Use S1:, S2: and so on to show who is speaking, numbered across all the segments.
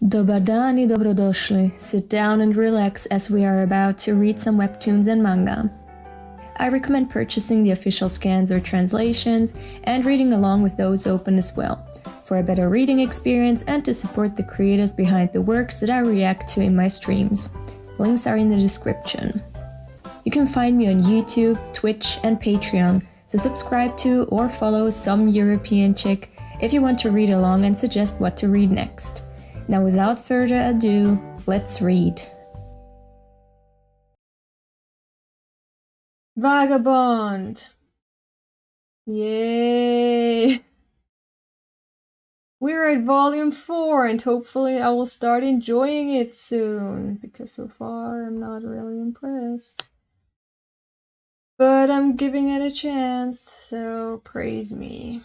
S1: Dobar dan I dobrodošli. Sit down and relax as we are about to read some webtoons and manga. I recommend purchasing the official scans or translations and reading along with those open as well, for a better reading experience and to support the creators behind the works that I react to in my streams. Links are in the description. You can find me on YouTube, Twitch and Patreon, so subscribe to or follow some European chick if you want to read along and suggest what to read next. Now without further ado, let's read. Vagabond! Yay! We're at volume 4 and hopefully I will start enjoying it soon, because so far I'm not really impressed. But I'm giving it a chance, so praise me.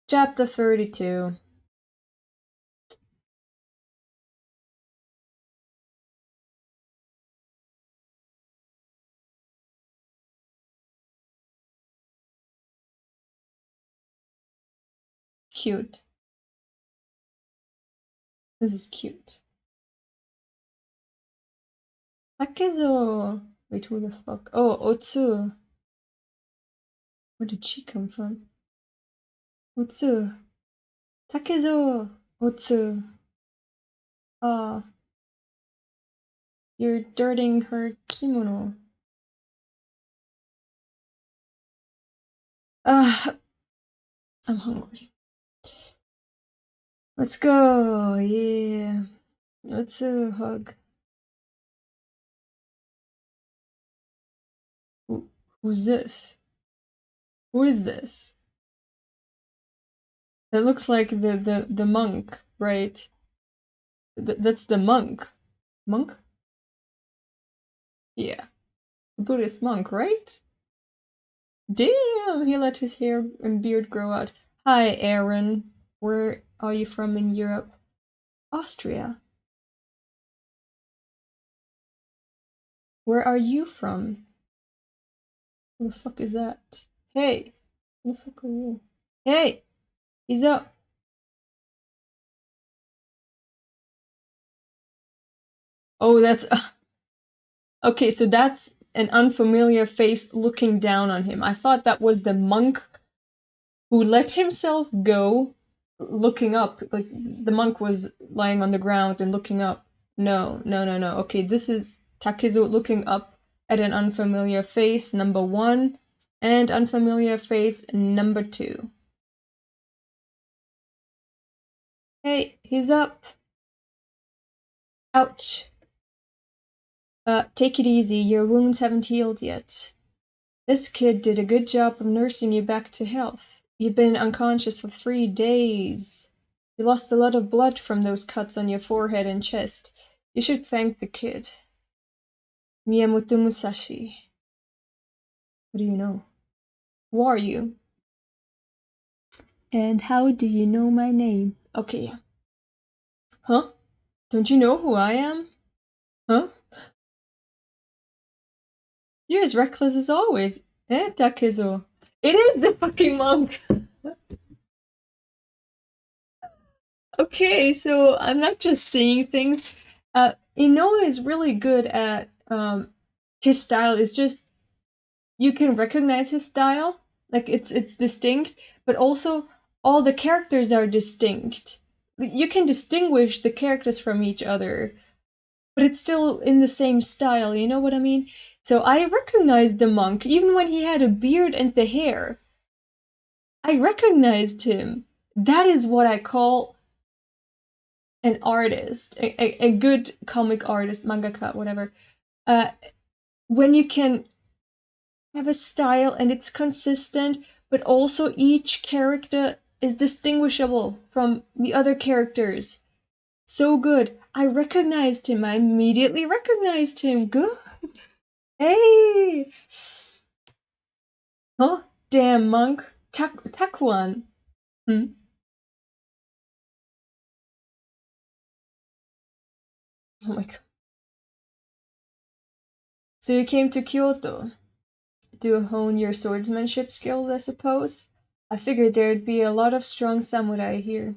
S1: Chapter 32. Cute. This is cute. Takezo! Wait, who the fuck? Oh, Otsu. Where did she come from? Otsu. Takezo! Otsu. Ah. You're dirting her kimono. I'm hungry. Let's go, yeah. Let's hug. Who's this? Who is this? That looks like the monk, right? That's the monk. Monk? Yeah. The Buddhist monk, right? Damn, he let his hair and beard grow out. Hi, Aaron. Where are you from in Europe? Austria. Where are you from? Who the fuck is that? Hey! Who the fuck are you? Hey! He's up! Oh, that's... okay, so that's an unfamiliar face looking down on him. I thought that was the monk who let himself go looking up. Like, the monk was lying on the ground and looking up. No. Okay, this is Takezo looking up at an unfamiliar face, number 1, and unfamiliar face, number 2. Hey, he's up. Ouch. Take it easy, your wounds haven't healed yet. This kid did a good job of nursing you back to health. You've been unconscious for 3 days. You lost a lot of blood from those cuts on your forehead and chest. You should thank the kid. Miyamoto Musashi. What do you know? Who are you? And how do you know my name? Okay. Huh? Don't you know who I am? Huh? You're as reckless as always. Takezo. It is the fucking monk! Okay, so I'm not just seeing things. Inoue is really good at his style. It's just you can recognize his style, like it's distinct, but also all the characters are distinct. You can distinguish the characters from each other, but it's still in the same style, you know what I mean? So I recognized the monk, even when he had a beard and the hair. I recognized him. That is what I call an artist, a good comic artist, mangaka, whatever. When you can have a style and it's consistent, but also each character is distinguishable from the other characters. So good. I recognized him. I immediately recognized him. Good. Hey! Huh? Damn, monk. Takuan. Hmm? Oh my god. So you came to Kyoto to hone your swordsmanship skills, I suppose? I figured there'd be a lot of strong samurai here.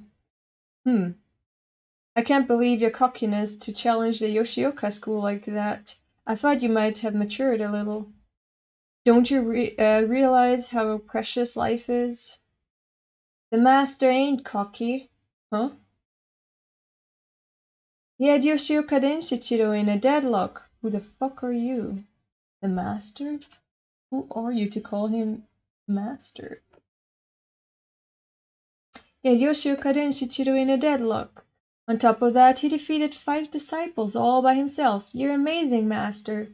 S1: I can't believe your cockiness to challenge the Yoshioka school like that. I thought you might have matured a little. Don't you realize how precious life is? The master ain't cocky. Huh? He had Yoshioka Denshichiro in a deadlock. Who the fuck are you? The master? Who are you to call him master? He had Yoshioka Denshichiro in a deadlock. On top of that, he defeated 5 disciples all by himself. You're amazing, master.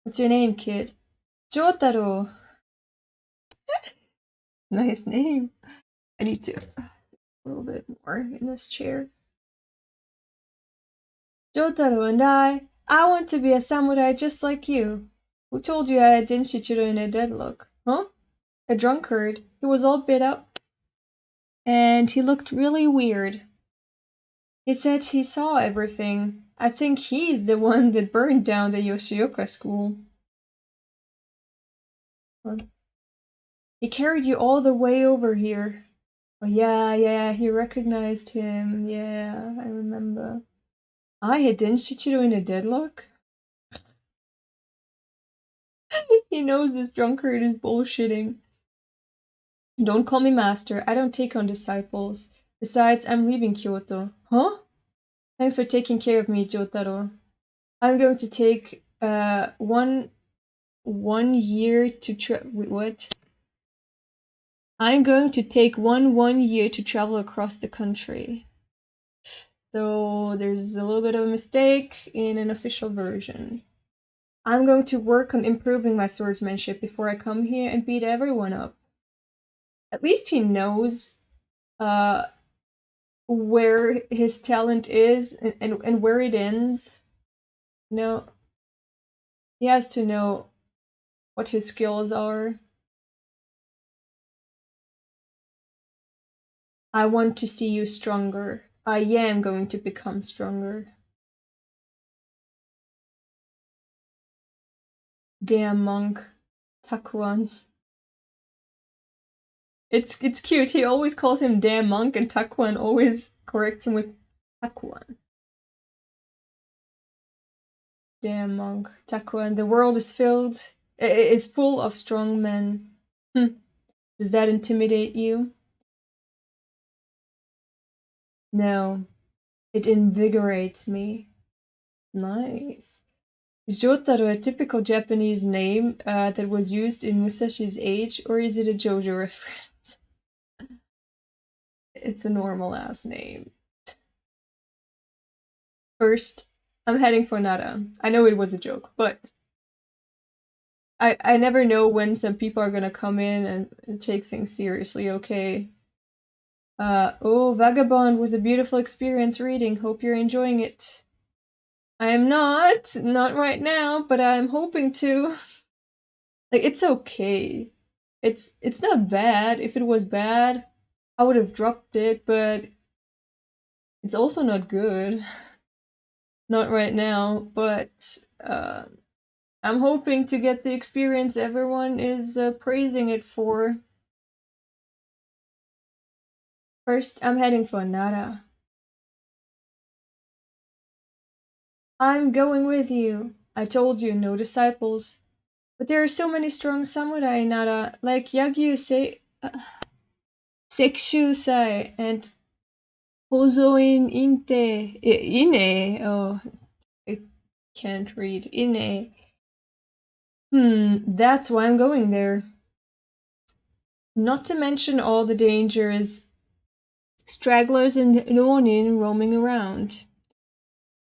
S1: What's your name, kid? Jotaro. Nice name. I need to a little bit more in this chair. Jotaro and I want to be a samurai just like you. Who told you I had Denshichiro in a deadlock? Huh? A drunkard. He was all bit up. And he looked really weird. He said he saw everything. I think he's the one that burned down the Yoshioka school. He carried you all the way over here. Oh yeah, he recognized him. Yeah, I remember. I had Denshichiro in a deadlock? He knows this drunkard is bullshitting. Don't call me master. I don't take on disciples. Besides, I'm leaving Kyoto. Huh? Thanks for taking care of me, Jotaro. I'm going to take one year to what? I'm going to take one year to travel across the country. So there's a little bit of a mistake in an official version. I'm going to work on improving my swordsmanship before I come here and beat everyone up. At least he knows where his talent is and where it ends. You know, he has to know what his skills are. I want to see you stronger. I am going to become stronger. Damn monk. Takuan. It's cute. He always calls him damn monk, and Takuan always corrects him with Takuan. Damn monk. Takuan. The world is full of strong men. Does that intimidate you? No. It invigorates me. Nice. Is Jotaro a typical Japanese name that was used in Musashi's Age, or is it a JoJo reference? It's a normal ass name. First, I'm heading for Nara. I know it was a joke, but I never know when some people are gonna come in and take things seriously, okay? Oh, Vagabond was a beautiful experience reading. Hope you're enjoying it. I am not right now, but I'm hoping to. Like, it's okay. It's not bad. If it was bad, I would have dropped it, but it's also not good. Not right now, but I'm hoping to get the experience everyone is praising it for. First, I'm heading for Nara. I'm going with you. I told you, no disciples. But there are so many strong samurai in Nara, like Sekshu-sai and Hozoin Ine. Oh, I can't read. Ine. That's why I'm going there. Not to mention all the dangers stragglers and Ronin roaming around.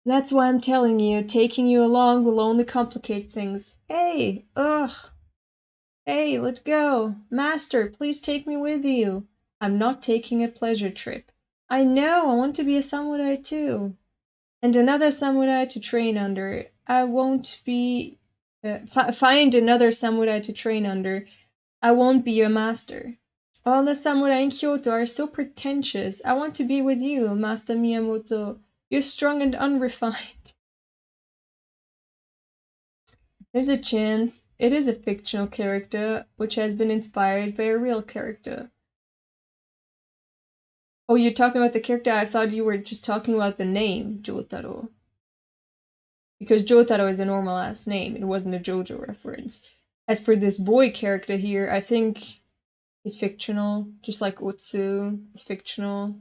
S1: That's why I'm telling you, taking you along will only complicate things. Hey, ugh. Hey, let go. Master, please take me with you. I'm not taking a pleasure trip. I know, I want to be a samurai too. And another samurai to train under. I won't be... find another samurai to train under. I won't be your master. All the samurai in Kyoto are so pretentious. I want to be with you, Master Miyamoto. You're strong and unrefined. There's a chance it is a fictional character which has been inspired by a real character. Oh, you're talking about the character? I thought you were just talking about the name, Jotaro. Because Jotaro is a normal ass name, it wasn't a JoJo reference. As for this boy character here, I think he's fictional, just like Otsu is fictional.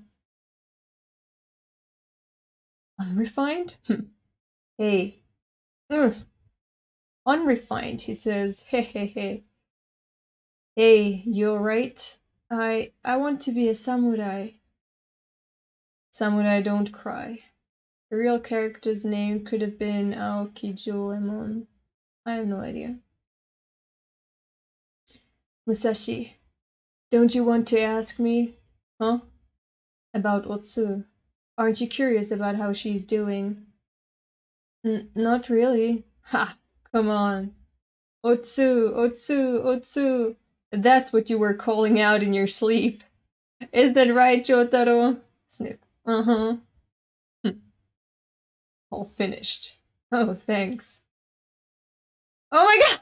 S1: Unrefined? Hey. Unrefined, he says. Hey, hey, hey. Hey, you alright? I want to be a samurai. Samurai don't cry. The real character's name could have been Aokijoemon. I have no idea. Musashi, don't you want to ask me? Huh? About Otsu. Aren't you curious about how she's doing? Not really. Ha! Come on. Otsu, Otsu, Otsu. That's what you were calling out in your sleep. Is that right, Jotaro? Snip. Uh-huh. All finished. Oh, thanks. Oh my god!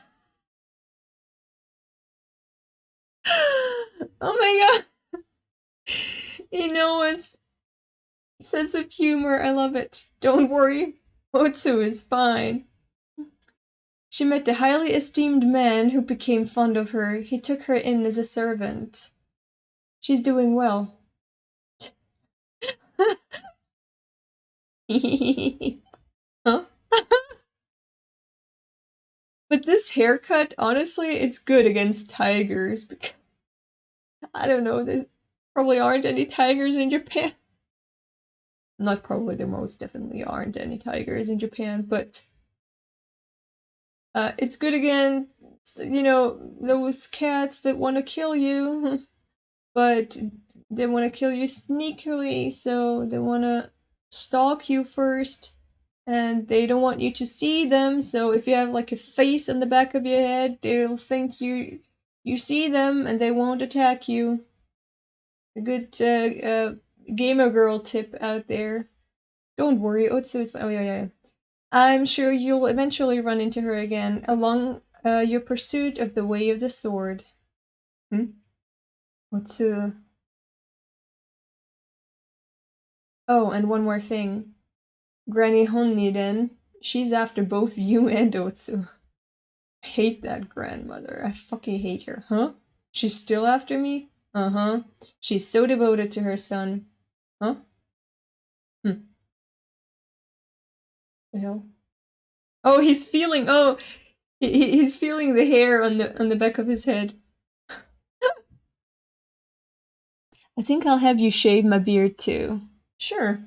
S1: Oh my god! You know it's sense of humor. I love it. Don't worry. Otsu is fine. She met a highly esteemed man who became fond of her. He took her in as a servant. She's doing well. Huh? But this haircut, honestly, it's good against tigers because I don't know, there probably aren't any tigers in Japan. Not probably, there most definitely aren't any tigers in Japan, but it's good against, you know, those cats that want to kill you, but they want to kill you sneakily, so they want to stalk you first, and they don't want you to see them, so if you have like a face on the back of your head, they'll think you see them and they won't attack you. A good gamer girl tip out there. Don't worry, Otsu is. Oh, yeah. I'm sure you'll eventually run into her again along your pursuit of the way of the sword. Otsu. Oh, and one more thing. Granny Honniden, she's after both you and Otsu. I hate that grandmother. I fucking hate her. Huh? She's still after me? Uh-huh. She's so devoted to her son. Huh? The hell? Oh, he's feeling. Oh, he's feeling the hair on the back of his head. I think I'll have you shave my beard too. Sure.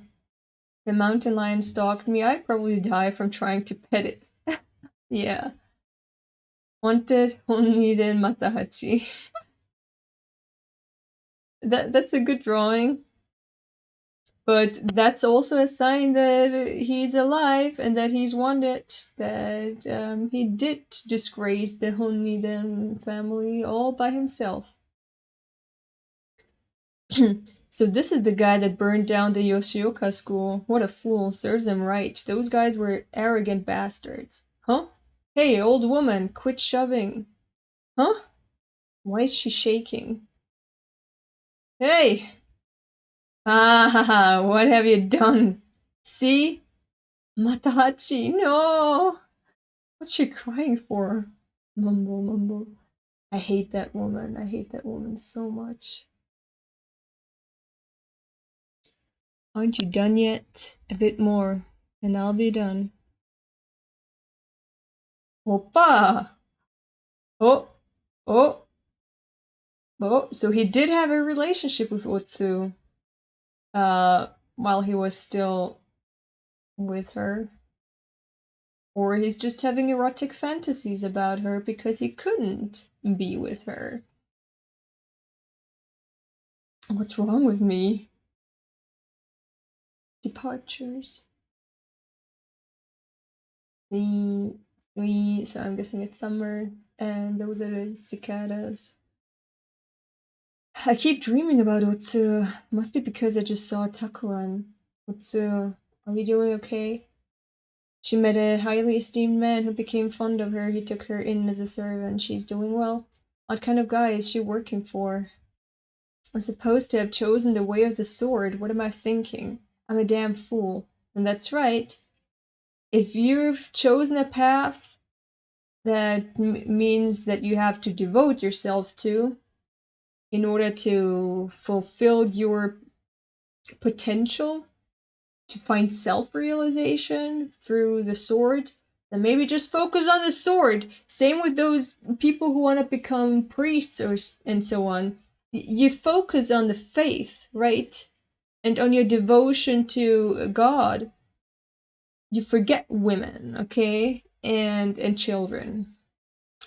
S1: The mountain lion stalked me. I'd probably die from trying to pet it. Yeah. Wanted Honiden Matahachi. That's a good drawing. But that's also a sign that he's alive and that he's wanted, that he did disgrace the Honiden family all by himself. So this is the guy that burned down the Yoshioka school. What a fool. Serves him right. Those guys were arrogant bastards. Huh? Hey, old woman, quit shoving. Huh? Why is she shaking? Hey! Ah, ha, ha, what have you done? See? Matahachi, no! What's she crying for? Mumble, mumble. I hate that woman. I hate that woman so much. Aren't you done yet? A bit more, and I'll be done. Oppa! Oh, oh, oh. So he did have a relationship with Otsu, while he was still with her. Or he's just having erotic fantasies about her because he couldn't be with her. What's wrong with me? Departures. So I'm guessing it's summer, and those are the cicadas. I keep dreaming about Otsu. Must be because I just saw Takuan. Otsu, are you doing okay? She met a highly esteemed man who became fond of her. He took her in as a servant. She's doing well. What kind of guy is she working for? I'm supposed to have chosen the way of the sword. What am I thinking? I'm a damn fool. And that's right. If you've chosen a path that means that you have to devote yourself to in order to fulfill your potential, to find self-realization through the sword, then maybe just focus on the sword. Same with those people who want to become priests and so on. You focus on the faith, right? And on your devotion to God. You forget women, okay? And children.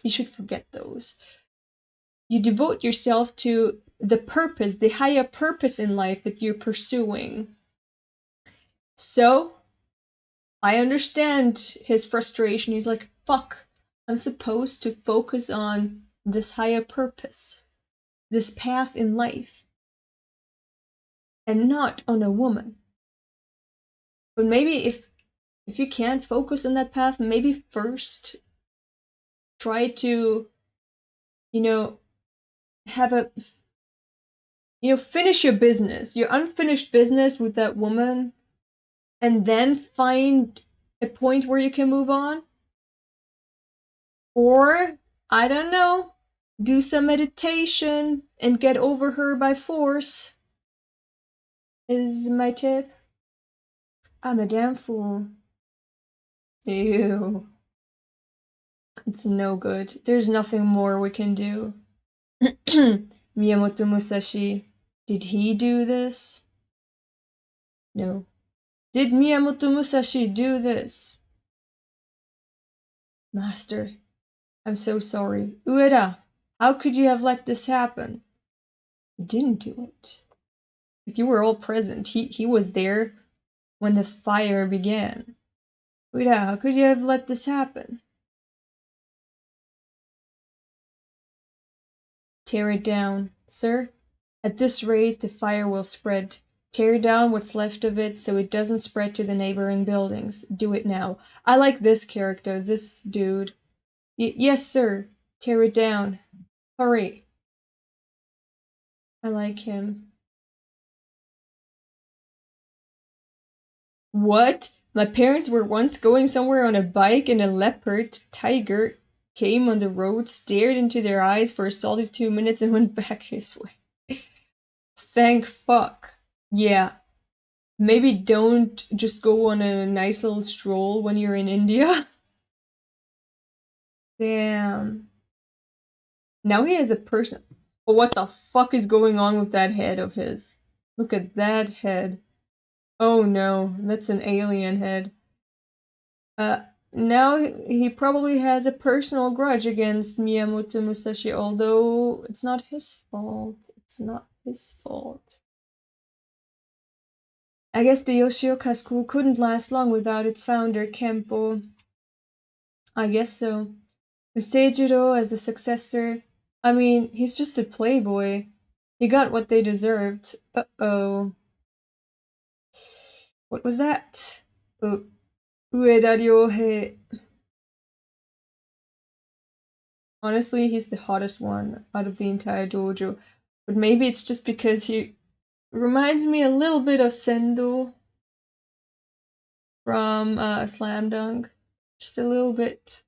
S1: You should forget those. You devote yourself to the purpose, the higher purpose in life that you're pursuing. So, I understand his frustration. He's like, fuck, I'm supposed to focus on this higher purpose, this path in life, and not on a woman. But maybe if you can't focus on that path, maybe first try to, have a, finish your business, your unfinished business with that woman, and then find a point where you can move on. Or, I don't know, do some meditation and get over her by force, is my tip. I'm a damn fool. Ew. It's no good. There's nothing more we can do. Miyamoto Musashi, did he do this? No. Did Miyamoto Musashi do this? Master, I'm so sorry. Ueda, how could you have let this happen? You didn't do it. You were all present. He was there when the fire began. Ueda, how could you have let this happen? Tear it down, sir. At this rate, the fire will spread. Tear down what's left of it so it doesn't spread to the neighboring buildings. Do it now. I like this character, this dude. Yes, sir. Tear it down. Hurry. I like him. What? My parents were once going somewhere on a bike and a leopard tiger came on the road, stared into their eyes for a solid 2 minutes and went back his way. Thank fuck. Yeah. Maybe don't just go on a nice little stroll when you're in India. Damn. Now he has a person. Oh, what the fuck is going on with that head of his? Look at that head. Oh no, that's an alien head. Now he probably has a personal grudge against Miyamoto Musashi, although it's not his fault. It's not his fault. I guess the Yoshioka school couldn't last long without its founder, Kempo. I guess so. Seijiro as the successor. I mean, he's just a playboy. He got what they deserved. Uh-oh. What was that? Ueda Ryohei. Honestly, he's the hottest one out of the entire dojo. But maybe it's just because he reminds me a little bit of Sendo from Slam Dunk. Just a little bit.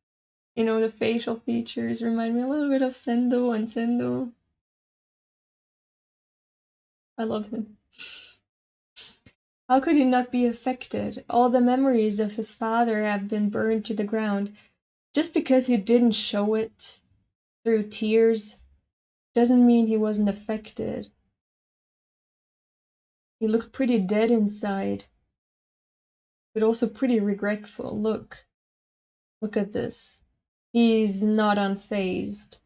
S1: The facial features remind me a little bit of Sendo and Sendo. I love him. How could he not be affected? All the memories of his father have been burned to the ground. Just because he didn't show it through tears doesn't mean he wasn't affected. He looked pretty dead inside, but also pretty regretful. Look at this. He's not unfazed.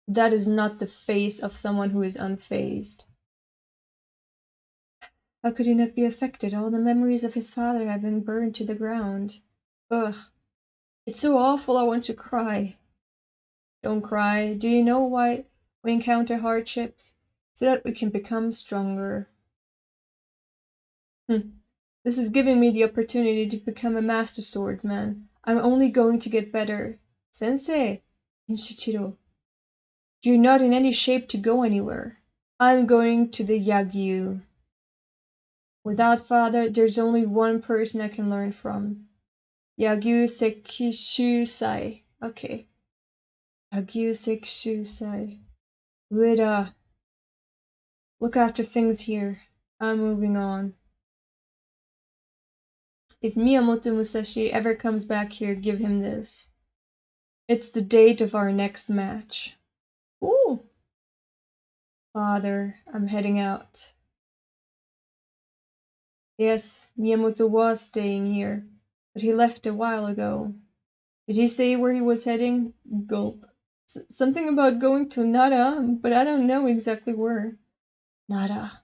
S1: That is not the face of someone who is unfazed. How could he not be affected? All the memories of his father have been burned to the ground. Ugh. It's so awful, I want to cry. Don't cry. Do you know why we encounter hardships? So that we can become stronger. This is giving me the opportunity to become a master swordsman. I'm only going to get better. Sensei! Inshichiro. You're not in any shape to go anywhere. I'm going to the Yagyu. Without father, there's only one person I can learn from. Yagyu Sekishusai. Okay. Yagyu Sekishusai. Ueda. Look after things here. I'm moving on. If Miyamoto Musashi ever comes back here, give him this. It's the date of our next match. Ooh. Father, I'm heading out. Yes, Miyamoto was staying here, but he left a while ago. Did he say where he was heading? Gulp. Something about going to Nara, but I don't know exactly where. Nara.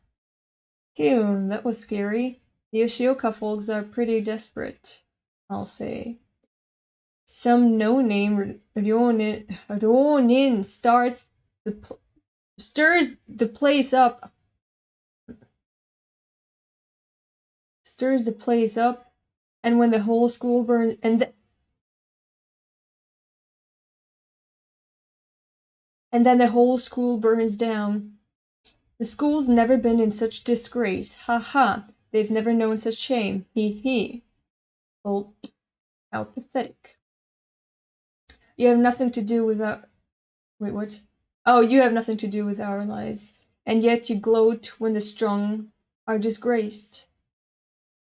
S1: Phew, that was scary. The Yoshioka folks are pretty desperate, I'll say. Some no-name Ronin stirs the place up. Stirs the place up, and when the whole school burns, and then the whole school burns down. The school's never been in such disgrace. Ha ha. They've never known such shame. He he. Oh, how pathetic. You have nothing to do with our... Wait, what? Oh, you have nothing to do with our lives. And yet you gloat when the strong are disgraced.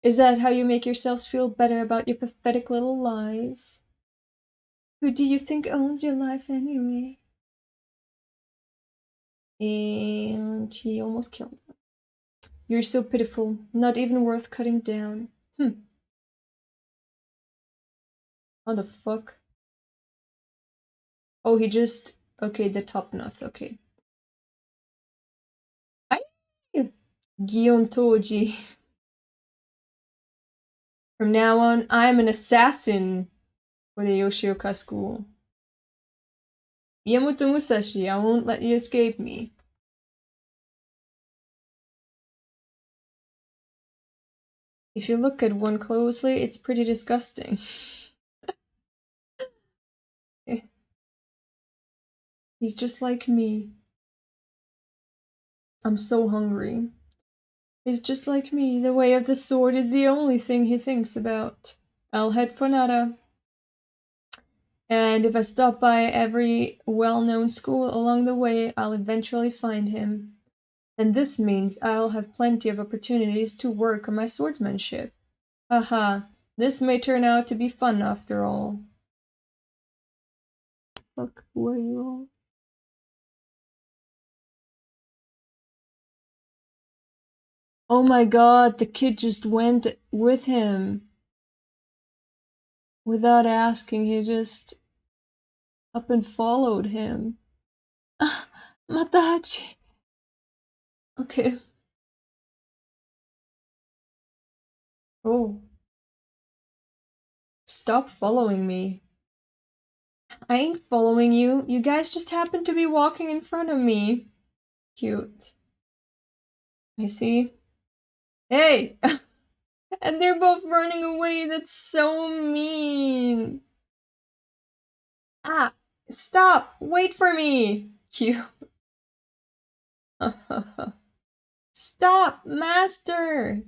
S1: Is that how you make yourselves feel better about your pathetic little lives? Who do you think owns your life anyway? And he almost killed them. You're so pitiful, not even worth cutting down. How the fuck? Oh, he just... Okay, the top nuts, okay. Guillaume Toji. From now on, I'm an assassin for the Yoshioka school. Miyamoto Musashi, I won't let you escape me. If you look at one closely, it's pretty disgusting. He's just like me. I'm so hungry. He's just like me. The way of the sword is the only thing he thinks about. I'll head for Nara. And if I stop by every well-known school along the way, I'll eventually find him. And this means I'll have plenty of opportunities to work on my swordsmanship. Haha, this may turn out to be fun after all. Fuck, who are you all? Oh my god, the kid just went with him. Without asking, he just up and followed him. Ah, Matahachi. Okay. Oh. Stop following me. I ain't following you. You guys just happen to be walking in front of me. Cute. I see. Hey! And they're both running away. That's so mean. Ah! Stop! Wait for me! Cute. Stop! Master!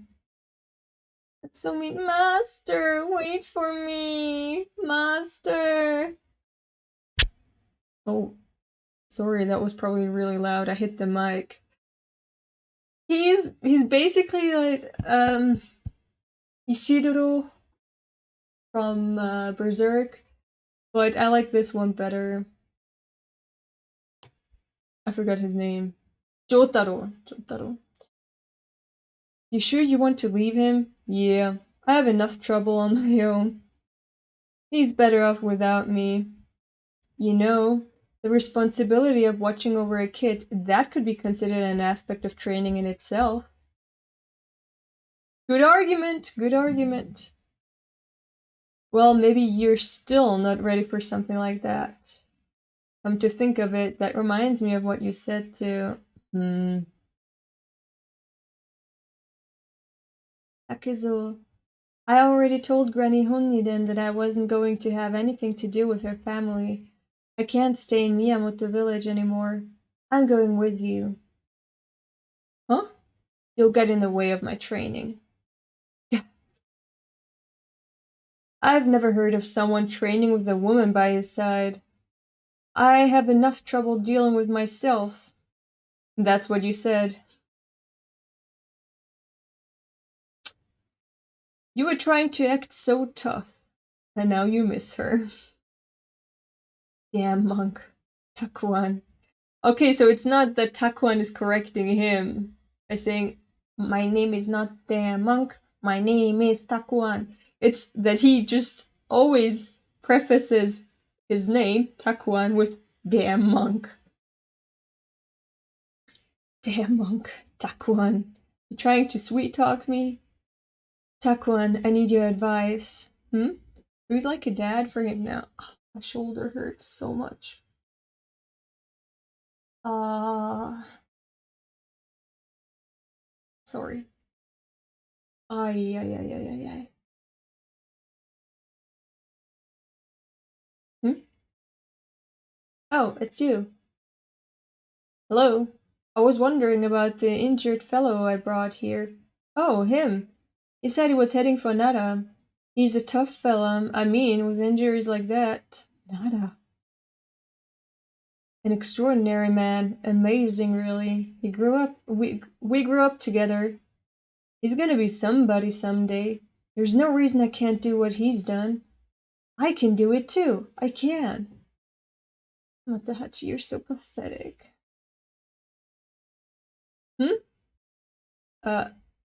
S1: That's so mean. Master! Wait for me! Master! Oh. Sorry, that was probably really loud. I hit the mic. He's basically like Ishidoro from Berserk, but I like this one better. I forgot his name. Jotaro. You sure you want to leave him? Yeah, I have enough trouble on my own. He's better off without me. You know, the responsibility of watching over a kid, that could be considered an aspect of training in itself. Good argument, good argument. Well, maybe you're still not ready for something like that. Come to think of it, that reminds me of what you said to... Takezo. I already told Granny Honiden that I wasn't going to have anything to do with her family. I can't stay in Miyamoto village anymore. I'm going with you. You'll get in the way of my training. I've never heard of someone training with a woman by his side. I have enough trouble dealing with myself. That's what you said. You were trying to act so tough, and now you miss her. Damn monk. Takuan. Okay, so it's not that Takuan is correcting him by saying, my name is not damn monk, my name is Takuan. It's that he just always prefaces his name, Takuan, with damn monk. Damn monk, Takuan. You trying to sweet talk me? Takuan, I need your advice. Who's like a dad for him now? Oh, my shoulder hurts so much. Sorry. Ay. Oh, it's you. Hello. I was wondering about the injured fellow I brought here. Oh, him. He said he was heading for Nara. He's a tough fella, I mean, with injuries like that. Nara. An extraordinary man. Amazing, really. We grew up together. He's gonna be somebody someday. There's no reason I can't do what he's done. I can do it too. I can. Matahachi, you're so pathetic.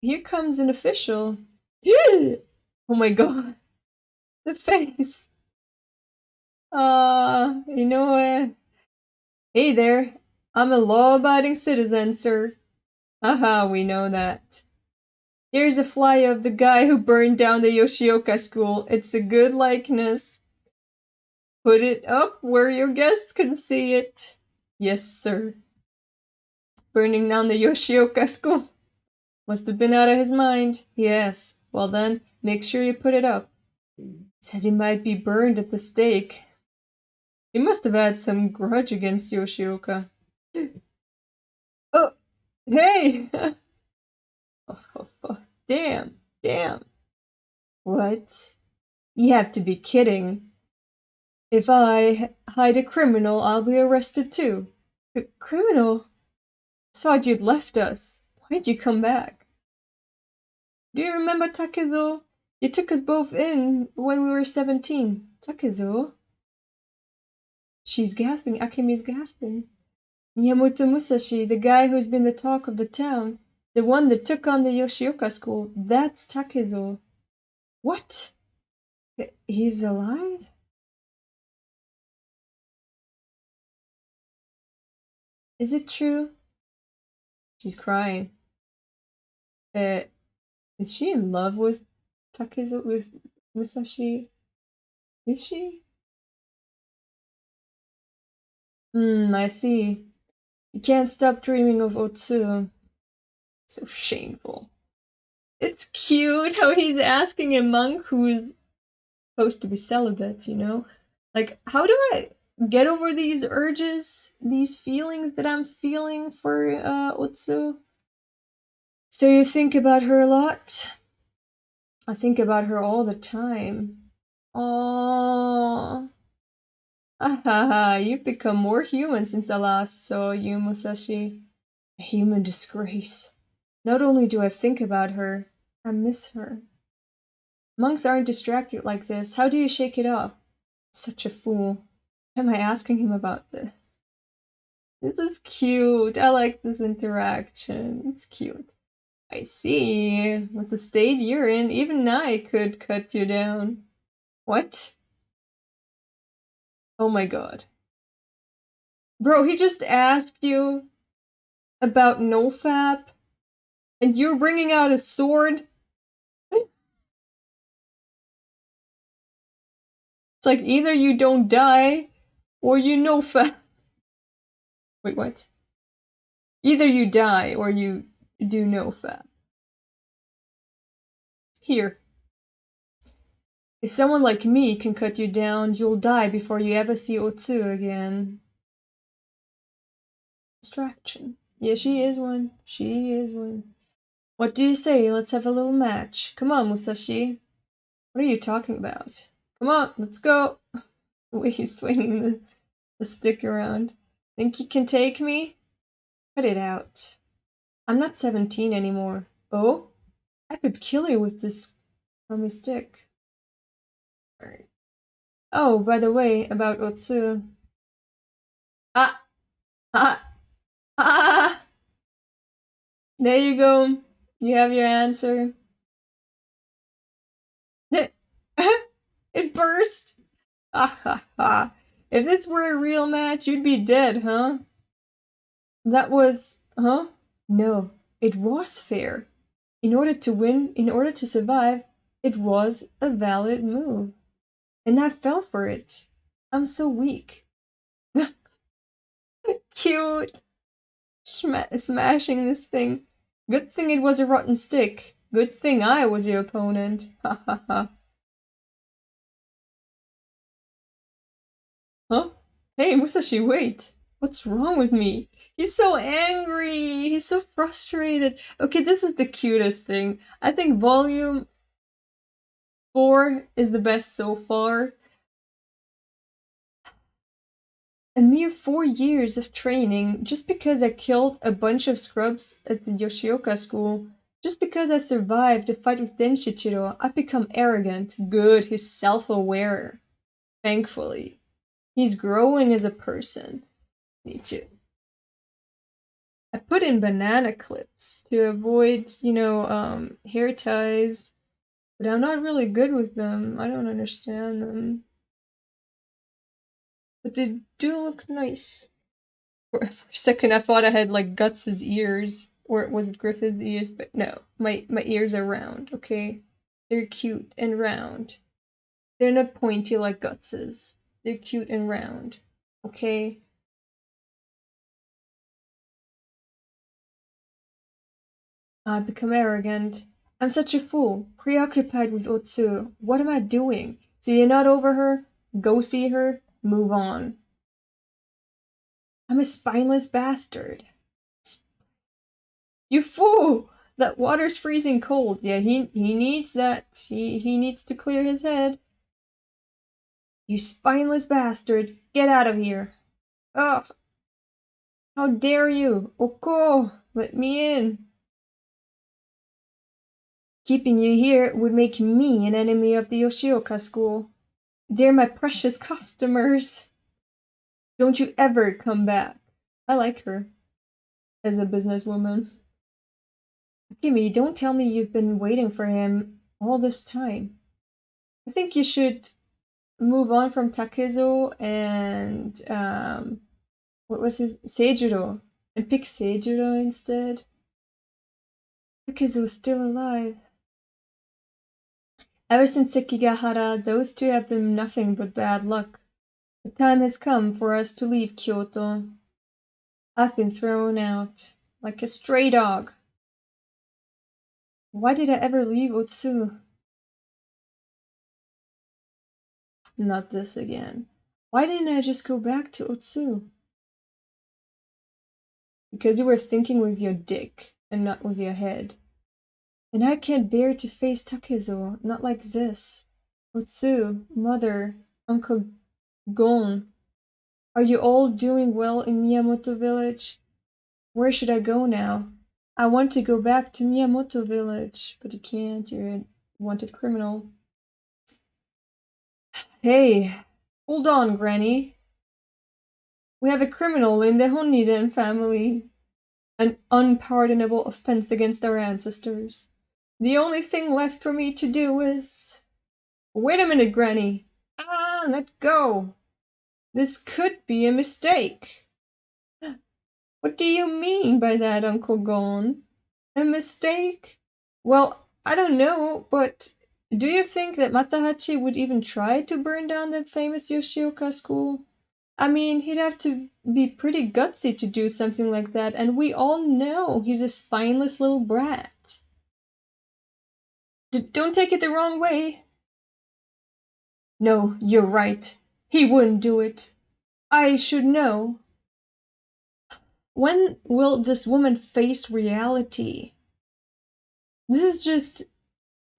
S1: Here comes an official. Oh my god. The face. You know what? Hey there. I'm a law-abiding citizen, sir. Haha, we know that. Here's a flyer of the guy who burned down the Yoshioka school. It's a good likeness. Put it up where your guests can see it. Yes, sir. Burning down the Yoshioka school. Must have been out of his mind. Yes. Well then, make sure you put it up. Says he might be burned at the stake. He must have had some grudge against Yoshioka. Oh, hey! Damn. What? You have to be kidding. If I hide a criminal, I'll be arrested too. A criminal? I thought you'd left us. Why'd you come back? Do you remember Takezo? You took us both in when we were 17. Takezo? She's gasping. Akemi's gasping. Miyamoto Musashi, the guy who's been the talk of the town. The one that took on the Yoshioka school. That's Takezo. What? He's alive? Is it true? She's crying. Is she in love with Takezo, with Musashi? Is she? I see. You can't stop dreaming of Otsu. So shameful. It's cute how he's asking a monk who's supposed to be celibate, you know? Like, how do I get over these urges, these feelings that I'm feeling for Otsu? So you think about her a lot? I think about her all the time. Aww. Ahaha, you've become more human since I last saw you, Musashi. A human disgrace. Not only do I think about her, I miss her. Monks aren't distracted like this. How do you shake it off? Such a fool. Why am I asking him about this? This is cute. I like this interaction. It's cute. I see. What's the state you're in? Even I could cut you down. What? Oh my god. Bro, he just asked you about nofap, and you're bringing out a sword? It's like either you don't die, or you nofap. Wait, what? Either you die, or you do nofap. Here. If someone like me can cut you down, you'll die before you ever see Otsu again. Distraction. Yeah, she is one. She is one. What do you say? Let's have a little match. Come on, Musashi. What are you talking about? Come on, let's go. The way he's swinging the stick around. Think you can take me? Cut it out. I'm not 17 anymore. Oh? I could kill you with this crummy stick. Alright. Oh, by the way, about Otsu. Ah! Ah! Ah! There you go. You have your answer. It burst! Ah ha ha. If this were a real match, you'd be dead, huh? That was... huh? No, it was fair. In order to win, in order to survive, it was a valid move. And I fell for it. I'm so weak. Cute. Smashing this thing. Good thing it was a rotten stick. Good thing I was your opponent. Ha ha ha. Huh? Hey, Musashi, wait. What's wrong with me? He's so angry. He's so frustrated. Okay, this is the cutest thing. I think volume 4 is the best so far. A mere 4 years of training just because I killed a bunch of scrubs at the Yoshioka school. Just because I survived the fight with Denshichiro, I've become arrogant. Good, he's self-aware. Thankfully. He's growing as a person. Me too. I put in banana clips to avoid, hair ties. But I'm not really good with them. I don't understand them. But they do look nice. For a second, I thought I had like Guts' ears, or was it Griffith's ears? But no, my ears are round. Okay, they're cute and round. They're not pointy like Guts's. They're cute and round. Okay. I've become arrogant. I'm such a fool, preoccupied with Otsu. What am I doing? So you're not over her? Go see her. Move on. I'm a spineless bastard. You fool! That water's freezing cold. Yeah, he needs that. He needs to clear his head. You spineless bastard! Get out of here! Ugh! How dare you! Oko! Let me in! Keeping you here would make me an enemy of the Yoshioka school. They're my precious customers. Don't you ever come back. I like her. As a businesswoman. Kimi, don't tell me you've been waiting for him all this time. I think you should move on from Takezo and what was his Seijiro and pick Seijiro instead. Takezo's still alive. Ever since Sekigahara, those two have been nothing but bad luck. The time has come for us to leave Kyoto. I've been thrown out like a stray dog. Why did I ever leave Otsu? Not this again. Why didn't I just go back to Otsu? Because you were thinking with your dick and not with your head. And I can't bear to face Takezo, not like this. Otsu, mother, Uncle Gon, are you all doing well in Miyamoto village? Where should I go now? I want to go back to Miyamoto village, but you can't, you're a wanted criminal. Hey, hold on, Granny. We have a criminal in the Honiden family. An unpardonable offense against our ancestors. The only thing left for me to do is... Wait a minute, Granny. Let go. This could be a mistake. What do you mean by that, Uncle Gon? A mistake? Well, I don't know, but do you think that Matahachi would even try to burn down the famous Yoshioka school? I mean, he'd have to be pretty gutsy to do something like that, and we all know he's a spineless little brat. Don't take it the wrong way. No, you're right. He wouldn't do it. I should know. When will this woman face reality? This is just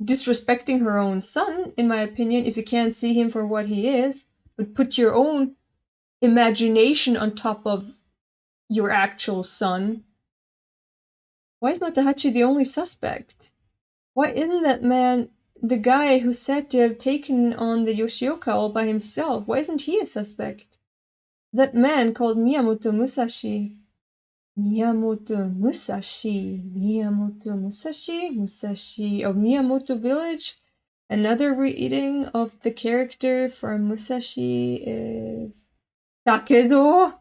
S1: disrespecting her own son, in my opinion, if you can't see him for what he is, but put your own imagination on top of your actual son. Why is Matahachi the only suspect? Why isn't that man the guy who's said to have taken on the Yoshioka all by himself? Why isn't he a suspect? That man called Miyamoto Musashi. Miyamoto Musashi. Miyamoto Musashi? Musashi of Miyamoto Village? Another reading of the character for Musashi is Takezo.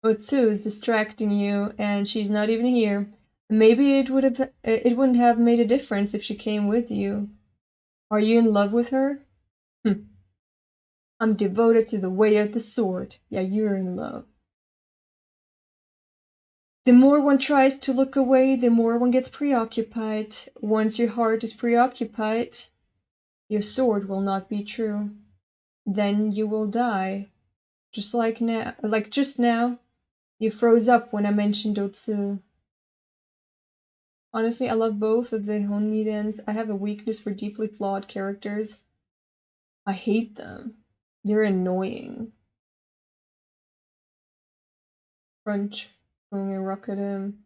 S1: Otsu is distracting you, and she's not even here. Maybe it wouldn't have made a difference if she came with you. Are you in love with her? I'm devoted to the way of the sword. Yeah, you're in love. The more one tries to look away, the more one gets preoccupied. Once your heart is preoccupied, your sword will not be true. Then you will die. Just like now, just now, you froze up when I mentioned Otsu. Honestly, I love both of the Honidens. I have a weakness for deeply flawed characters. I hate them. They're annoying. Crunch, throwing a rock at him.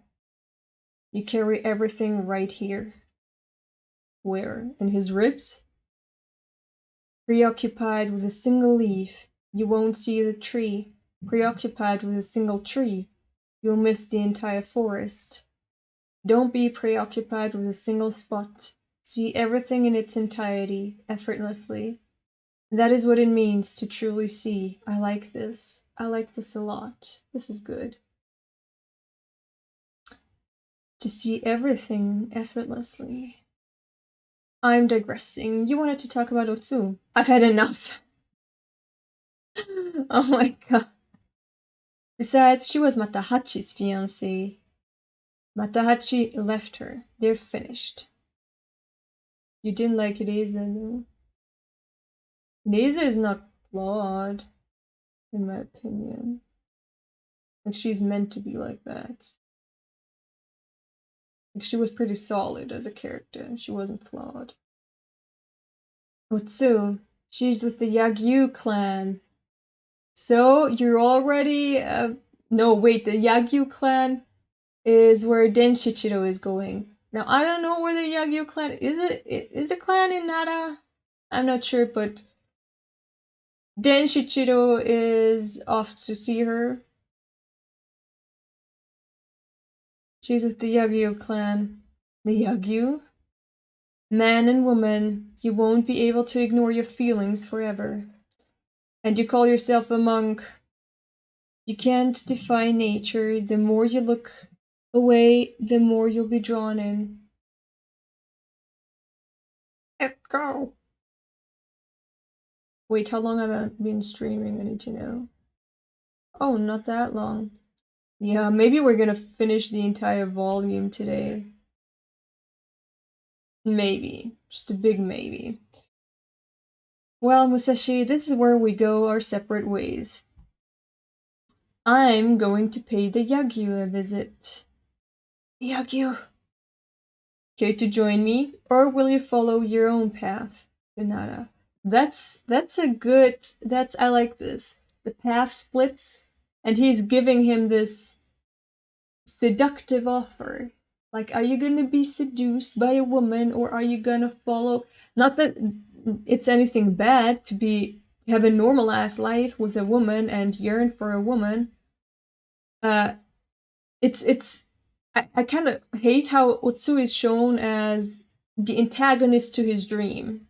S1: You carry everything right here. Where? In his ribs? Preoccupied with a single leaf, you won't see the tree. Preoccupied with a single tree, you'll miss the entire forest. Don't be preoccupied with a single spot. See everything in its entirety, effortlessly. That is what it means to truly see. I like this. I like this a lot. This is good. To see everything effortlessly. I'm digressing. You wanted to talk about Otsu. I've had enough. Oh my god. Besides, she was Matahachi's fiancée. Matahachi left her. They're finished. You didn't like Ideza, though. Ideza is not flawed, in my opinion. Like, she's meant to be like that. Like, she was pretty solid as a character. She wasn't flawed. Otsu, she's with the Yagyu clan. So, you're already... no, wait, the Yagyu clan is where Denshichiro is going. Now, I don't know where the Yagyu clan is a clan in Nara? I'm not sure, but Denshichiro is off to see her. She's with the Yagyu clan. The Yagyu? Man and woman, you won't be able to ignore your feelings forever. And you call yourself a monk. You can't defy nature. The more you look away, the more you'll be drawn in. Let's go! Wait, how long have I been streaming? I need to know. Oh, not that long. Yeah, maybe we're gonna finish the entire volume today. Maybe. Just a big maybe. Well, Musashi, this is where we go our separate ways. I'm going to pay the Yagyu a visit. Yagyu! Care to join me, or will you follow your own path, Hinata? That's a good... I like this. The path splits, and he's giving him this seductive offer. Like, are you gonna be seduced by a woman, or are you gonna follow... Not that it's anything bad to have a normal ass life with a woman and yearn for a woman. It's I kind of hate how Otsu is shown as the antagonist to his dream,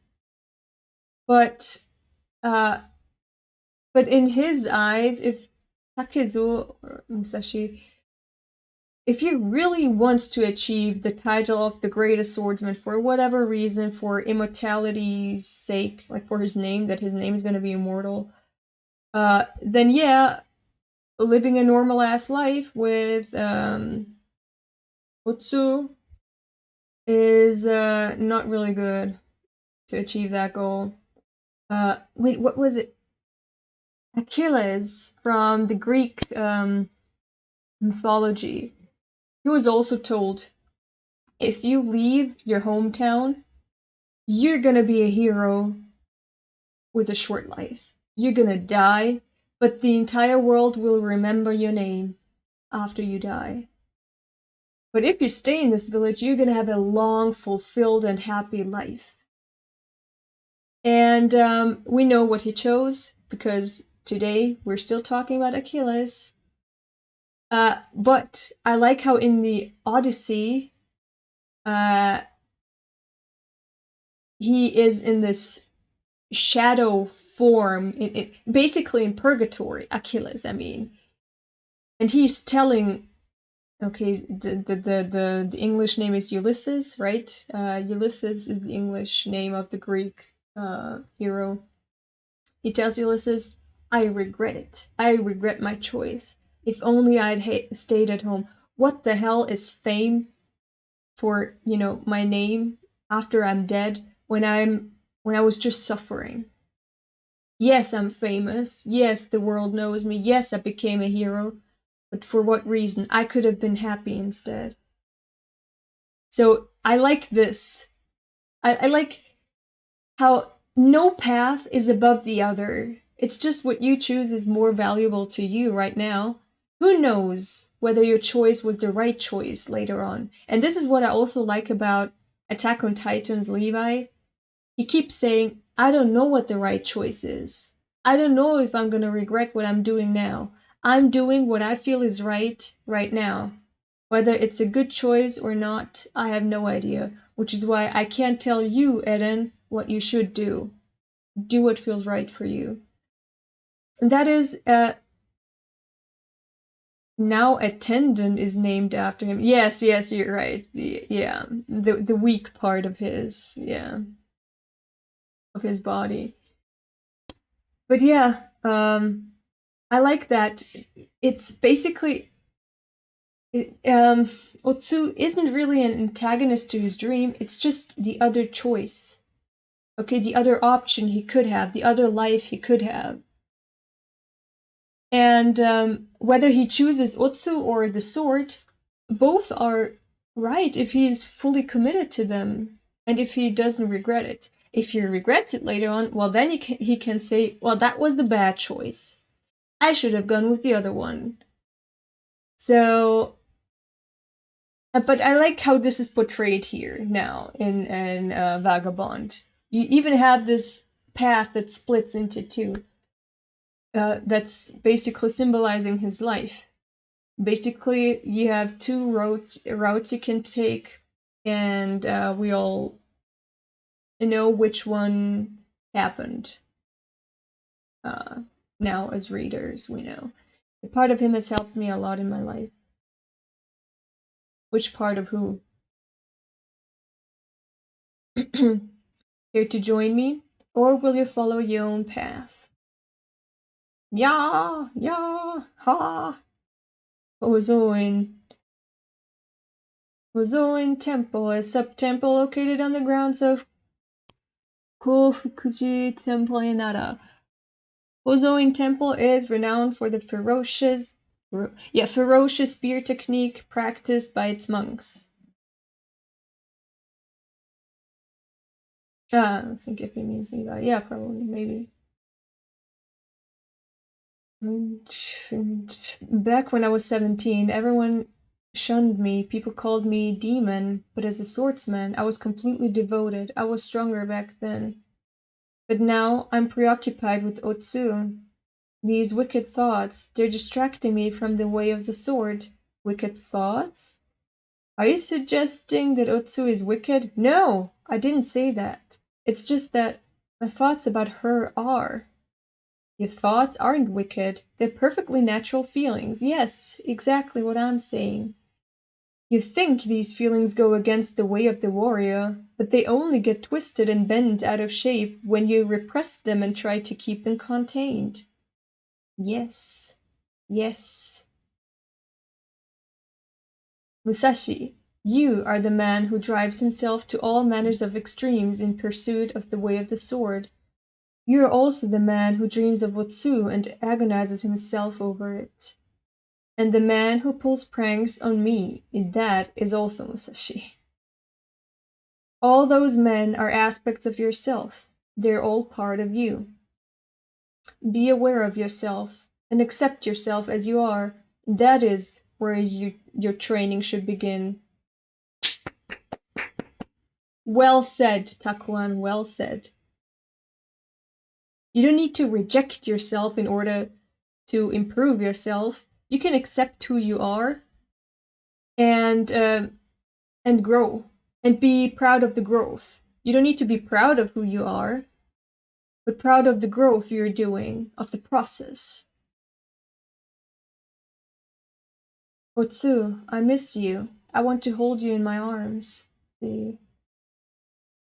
S1: but in his eyes, if Takezo or Musashi, if he really wants to achieve the title of the greatest swordsman for whatever reason, for immortality's sake, like for his name, that his name is going to be immortal, then yeah, living a normal ass life with Otsu is not really good to achieve that goal. Wait, what was it? Achilles from the Greek mythology, he was also told, if you leave your hometown, you're gonna be a hero with a short life. You're gonna die, but the entire world will remember your name after you die. But if you stay in this village, you're gonna have a long, fulfilled, and happy life. And we know what he chose, because today we're still talking about Achilles. But I like how in the Odyssey, he is in this shadow form, basically in purgatory, Achilles, I mean. And he's telling, okay, the English name is Ulysses, right? Ulysses is the English name of the Greek hero. He tells Ulysses, I regret it. I regret my choice. If only I'd stayed at home. What the hell is fame for, my name after I'm dead, when I was just suffering? Yes, I'm famous. Yes, the world knows me. Yes, I became a hero. But for what reason? I could have been happy instead. So I like this. I like how no path is above the other. It's just what you choose is more valuable to you right now. Who knows whether your choice was the right choice later on? And this is what I also like about Attack on Titan's Levi. He keeps saying, I don't know what the right choice is. I don't know if I'm gonna regret what I'm doing now. I'm doing what I feel is right now. Whether it's a good choice or not, I have no idea. Which is why I can't tell you, Eren, what you should do. Do what feels right for you. And that is, now a tendon is named after him. Yes, you're right. The weak part of his, of his body. But yeah, I like that. It's basically, Otsu isn't really an antagonist to his dream, it's just the other choice. Okay, the other option he could have, the other life he could have. And whether he chooses Otsu or the sword, both are right if he's fully committed to them, and if he doesn't regret it. If he regrets it later on, well, then he can say, well, that was the bad choice. I should have gone with the other one. So, but I like how this is portrayed here now in Vagabond. You even have this path that splits into two. That's basically symbolizing his life. Basically, you have two routes you can take, and we all know which one happened. Now, as readers, we know. The part of him has helped me a lot in my life. Which part of who? Here to join me, or will you follow your own path? Yeah, ha! Ozoin Temple, a sub-temple located on the grounds of Kofukuji Temple in Nara. Ozoin Temple is renowned for the ferocious spear technique practiced by its monks. I think if it means that. Yeah, probably, maybe. Back when I was 17, everyone shunned me. People called me demon, but as a swordsman, I was completely devoted. I was stronger back then. But now I'm preoccupied with Otsu. These wicked thoughts, they're distracting me from the way of the sword. Wicked thoughts? Are you suggesting that Otsu is wicked? No, I didn't say that. It's just that my thoughts about her are. Your thoughts aren't wicked. They're perfectly natural feelings. Yes, exactly what I'm saying. You think these feelings go against the way of the warrior, but they only get twisted and bent out of shape when you repress them and try to keep them contained. Yes. Musashi, you are the man who drives himself to all manners of extremes in pursuit of the way of the sword. You are also the man who dreams of Otsu and agonizes himself over it. And the man who pulls pranks on me, that is also Musashi. All those men are aspects of yourself. They're all part of you. Be aware of yourself and accept yourself as you are. That is where your training should begin. Well said, Takuan, well said. You don't need to reject yourself in order to improve yourself. You can accept who you are and grow and be proud of the growth. You don't need to be proud of who you are, but proud of the growth you're doing, of the process. Otsu, I miss you. I want to hold you in my arms. See?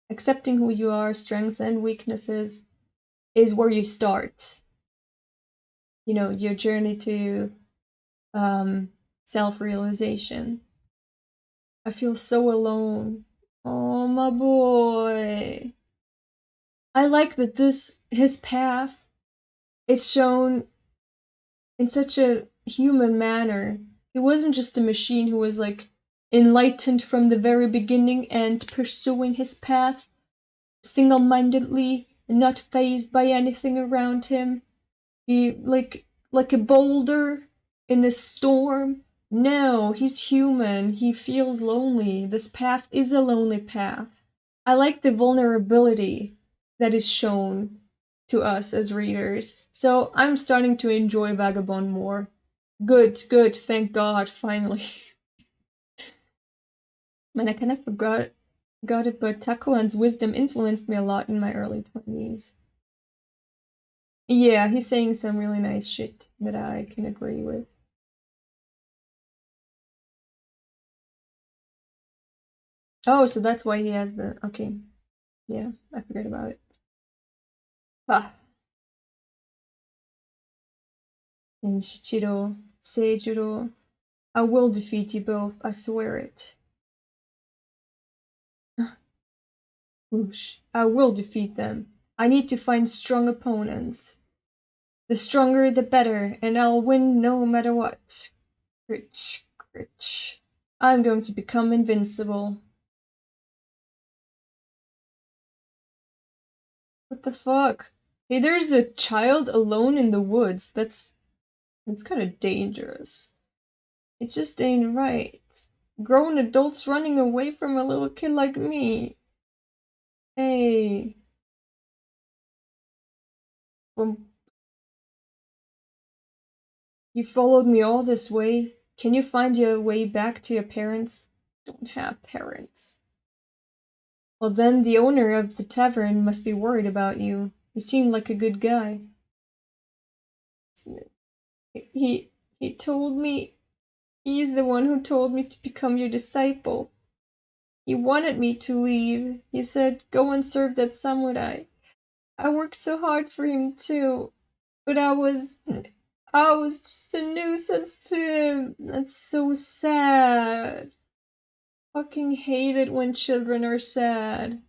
S1: Accepting who you are, strengths and weaknesses, is where you start. You know, your journey to self-realization. I feel so alone. Oh, my boy. I like that his path is shown in such a human manner. He wasn't just a machine who was like enlightened from the very beginning and pursuing his path single-mindedly and not fazed by anything around him. He like a boulder in a storm. No, he's human. He feels lonely. This path is a lonely path. I like the vulnerability that is shown to us as readers. So I'm starting to enjoy Vagabond more. Good, good, thank God, finally. Man, I kind of forgot it, but Takuan's wisdom influenced me a lot in my early 20s. Yeah, he's saying some really nice shit that I can agree with. Oh, so that's why he has the... Okay. Yeah, I forgot about it. Ah. And Shichiro, Seijuro, I will defeat you both, I swear it. Whoosh. I will defeat them. I need to find strong opponents. The stronger the better, and I'll win no matter what. Critch, critch. I'm going to become invincible. What the fuck? Hey, there's a child alone in the woods. That's kind of dangerous. It just ain't right. Grown adults running away from a little kid like me. Hey. You followed me all this way. Can you find your way back to your parents? Don't have parents. Well, then the owner of the tavern must be worried about you. You seemed like a good guy. He told me, he's the one who told me to become your disciple. He wanted me to leave. He said, go and serve that samurai. I worked so hard for him too, but I was just a nuisance to him. That's so sad. Fucking hate it when children are sad.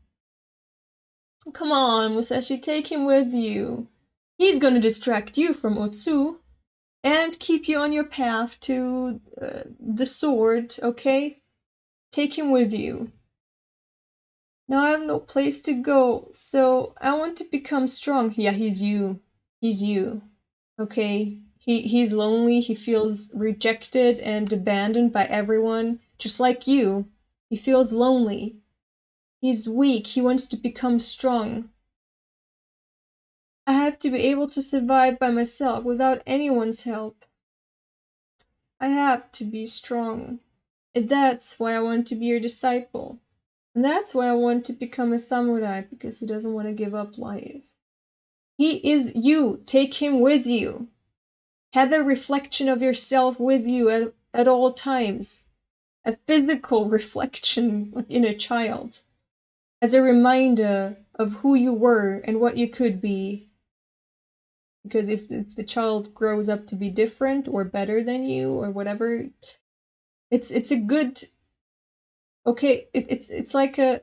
S1: Come on, Musashi, take him with you. He's gonna distract you from Otsu and keep you on your path to the sword, okay? Take him with you. Now I have no place to go, so I want to become strong. Yeah, he's you. He's you. Okay? He's lonely, he feels rejected and abandoned by everyone, just like you. He feels lonely. He's weak, he wants to become strong. I have to be able to survive by myself without anyone's help. I have to be strong. And that's why I want to be your disciple. And that's why I want to become a samurai, because he doesn't want to give up life. He is you. Take him with you. Have a reflection of yourself with you at all times. A physical reflection in a child. As a reminder of who you were and what you could be. Because if the child grows up to be different or better than you or whatever, it's a good... Okay, it's like a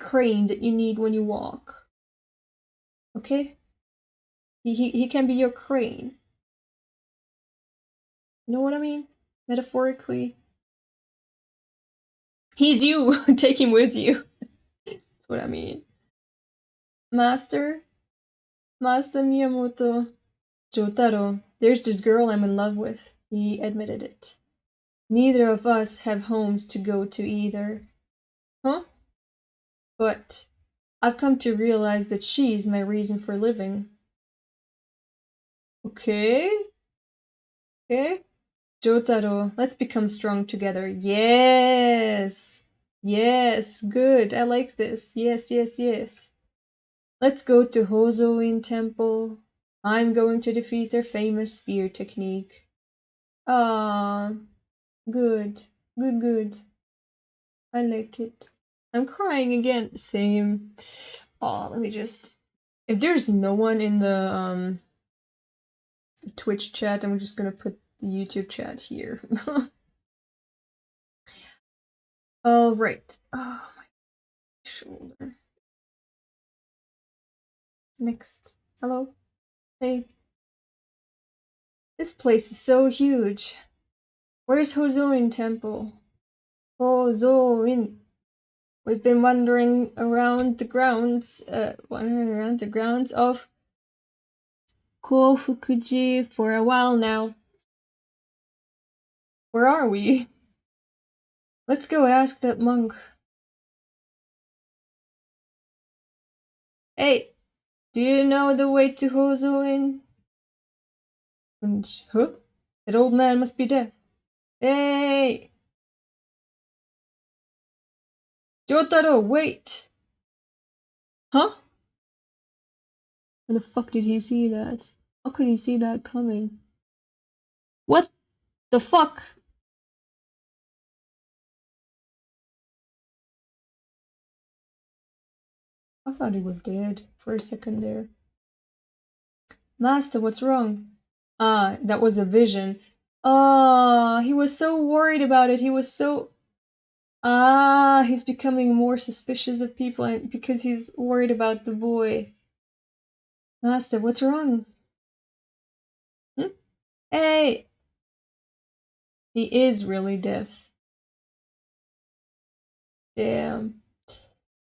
S1: crane that you need when you walk. Okay? He can be your crane. You know what I mean? Metaphorically. He's you! Take him with you. That's what I mean. Master? Master Miyamoto. Jotaro. There's this girl I'm in love with. He admitted it. Neither of us have homes to go to either. Huh? But I've come to realize that she's my reason for living. Okay? Okay? Jotaro, let's become strong together. Yes! Yes, good. I like this. Yes, yes, yes. Let's go to Hozoin Temple. I'm going to defeat their famous spear technique. Ah, good. Good, good. I like it. I'm crying again. Same. Oh, let me just. If there's no one in the Twitch chat, I'm just gonna put the YouTube chat here. All right. Oh, my shoulder. Next. Hello. Hey. This place is so huge. Where's Hozoin Temple? Hozoin. We've been wandering around the grounds of Kofukuji for a while now. Where are we? Let's go ask that monk. Hey, do you know the way to Hozoin? Huh? That old man must be deaf. Hey! Jotaro, wait! Huh? When the fuck did he see that? How could he see that coming? What the fuck? I thought he was dead for a second there. Master, what's wrong? Ah, that was a vision. Ah, he was so worried about it. He was so... Ah, he's becoming more suspicious of people because he's worried about the boy. Master, what's wrong? Hmm? Hey! He is really deaf. Damn.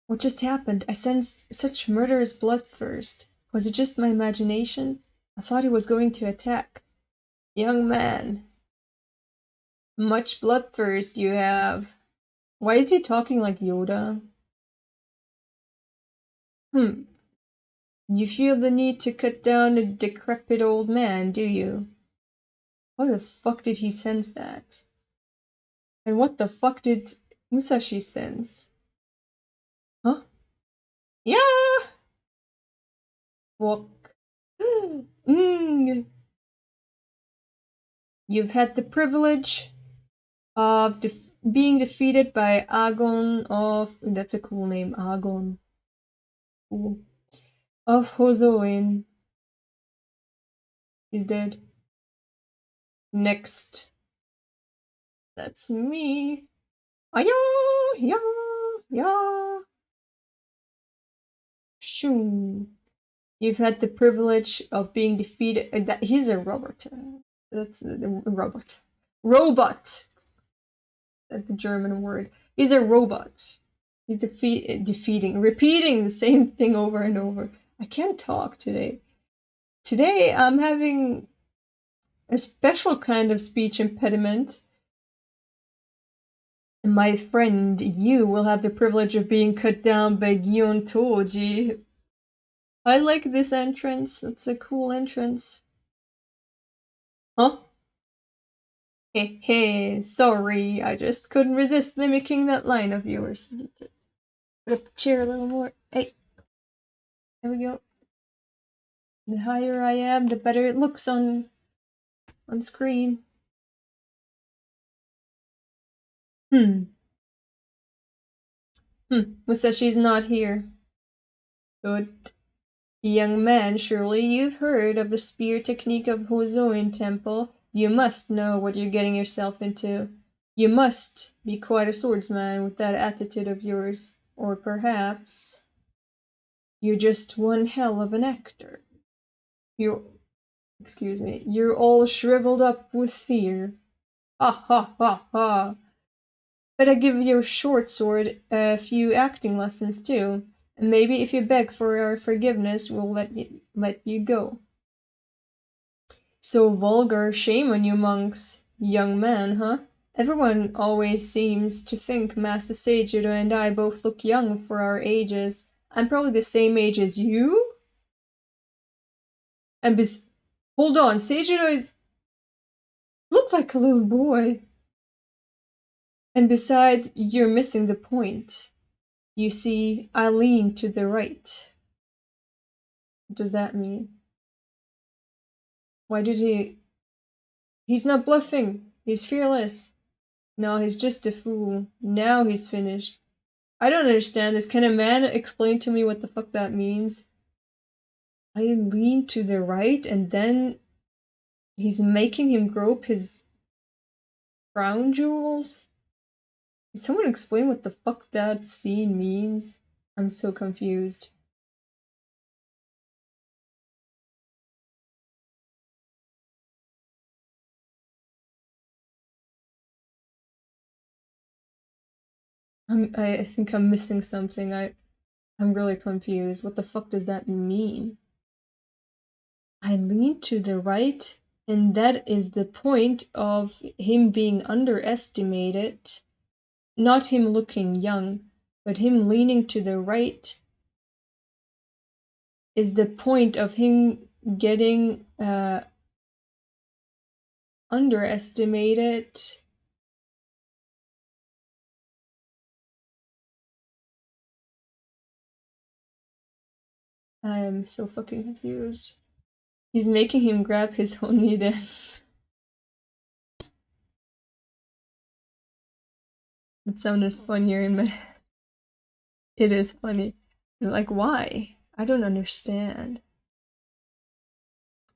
S1: What just happened? I sensed such murderous bloodthirst. Was it just my imagination? I thought he was going to attack. Young man. Much bloodthirst you have. Why is he talking like Yoda? You feel the need to cut down a decrepit old man, do you? How the fuck did he sense that? And what the fuck did Musashi sense? Huh? Yeah! Fuck. You've had the privilege of being defeated by Agon of... That's a cool name, Agon. Cool. Of Hozoin. He's dead. Next. That's me. Aya! Ya! Ya! Shoo. You've had the privilege of being defeated... he's a robot. That's a robot. Robot! That's the German word. He's a robot. He's repeating the same thing over and over. I can't talk today. Today I'm having a special kind of speech impediment. My friend, you will have the privilege of being cut down by Gion Toji. I like this entrance. It's a cool entrance. Huh? Hey, hey, sorry. I just couldn't resist mimicking that line of yours. Put up the chair a little more. Hey. There we go. The higher I am, the better it looks on screen. Musashi's not here. Good. Young man, surely you've heard of the spear technique of Hozoin Temple. You must know what you're getting yourself into. You must be quite a swordsman with that attitude of yours. Or perhaps you're just one hell of an actor. You're excuse me, you're all shriveled up with fear. Ha ha ha ha. But I give your short sword a few acting lessons too, and maybe if you beg for our forgiveness, we'll let you go. So vulgar, shame on you monks, young man, huh? Everyone always seems to think Master Seijudo and I both look young for our ages. I'm probably the same age as you? And hold on, Seijudo is look like a little boy. And besides, you're missing the point. You see, I lean to the right. What does that mean? Why did he... He's not bluffing. He's fearless. No, he's just a fool. Now he's finished. I don't understand this. Can a man explain to me what the fuck that means? I lean to the right and then he's making him grope his crown jewels? Can someone explain what the fuck that scene means? I'm so confused. I think I'm missing something. I'm really confused. What the fuck does that mean? I lean to the right, and that is the point of him being underestimated. Not him looking young, but him leaning to the right is the point of him getting underestimated. I am so fucking confused. He's making him grab his honey dance. It sounded funnier in my... It is funny. Like, why? I don't understand.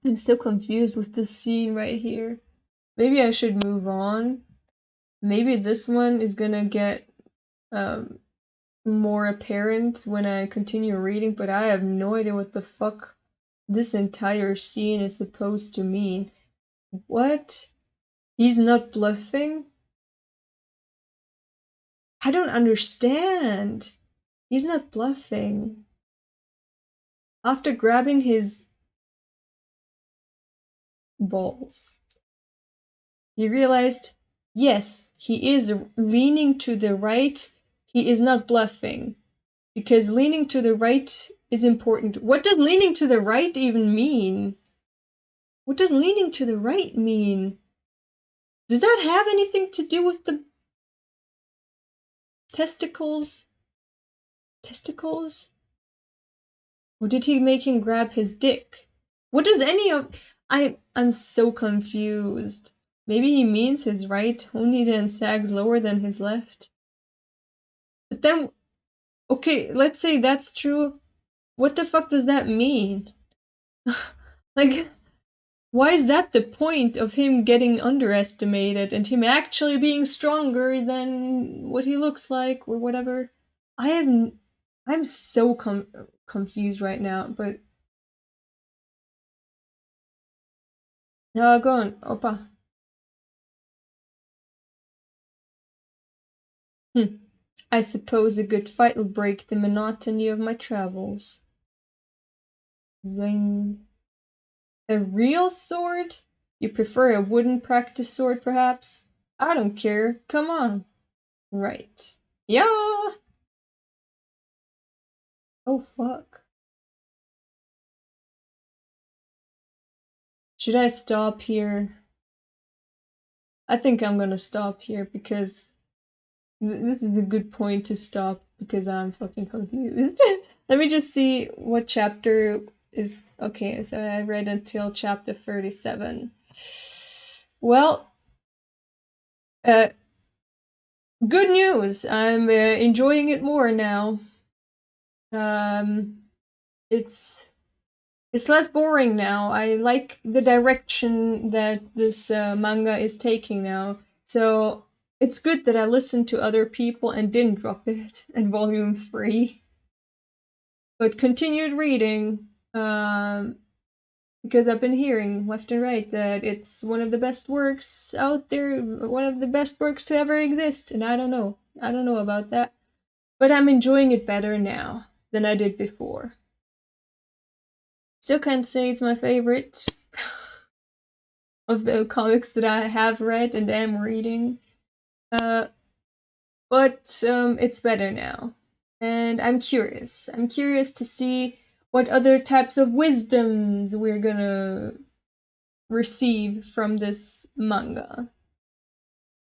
S1: I'm so confused with this scene right here. Maybe I should move on. Maybe this one is gonna get more apparent when I continue reading, but I have no idea what the fuck this entire scene is supposed to mean. What? He's not bluffing? I don't understand. He's not bluffing. After grabbing his balls, he realized, yes, he is leaning to the right. He is not bluffing. Because leaning to the right is important. What does leaning to the right even mean? What does leaning to the right mean? Does that have anything to do with the testicles? Testicles? Or did he make him grab his dick? What does any of... I'm so confused. Maybe he means his right only then sags lower than his left. But then... Okay, let's say that's true. What the fuck does that mean? Like... Why is that the point of him getting underestimated and him actually being stronger than what he looks like or whatever? I'm so confused right now, but... go on, Opa. I suppose a good fight will break the monotony of my travels. Zing. A real sword? You prefer a wooden practice sword, perhaps? I don't care. Come on. Right. Yeah! Oh, fuck. Should I stop here? I think I'm gonna stop here because this is a good point to stop because I'm fucking confused. Let me just see what chapter is... Okay, so I read until chapter 37. Well, good news! I'm enjoying it more now. It's less boring now. I like the direction that this manga is taking now. So it's good that I listened to other people and didn't drop it at volume 3. But continued reading. because I've been hearing left and right that it's one of the best works out there, one of the best works to ever exist, and I don't know. I don't know about that. But I'm enjoying it better now than I did before. Still can't say it's my favorite of the comics that I have read and am reading. But it's better now. And I'm curious. I'm curious to see what other types of wisdoms we're gonna receive from this manga.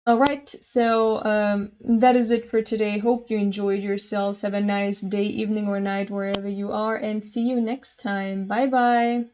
S1: Alright, so that is it for today. Hope you enjoyed yourselves. Have a nice day, evening, or night wherever you are, and see you next time. Bye bye!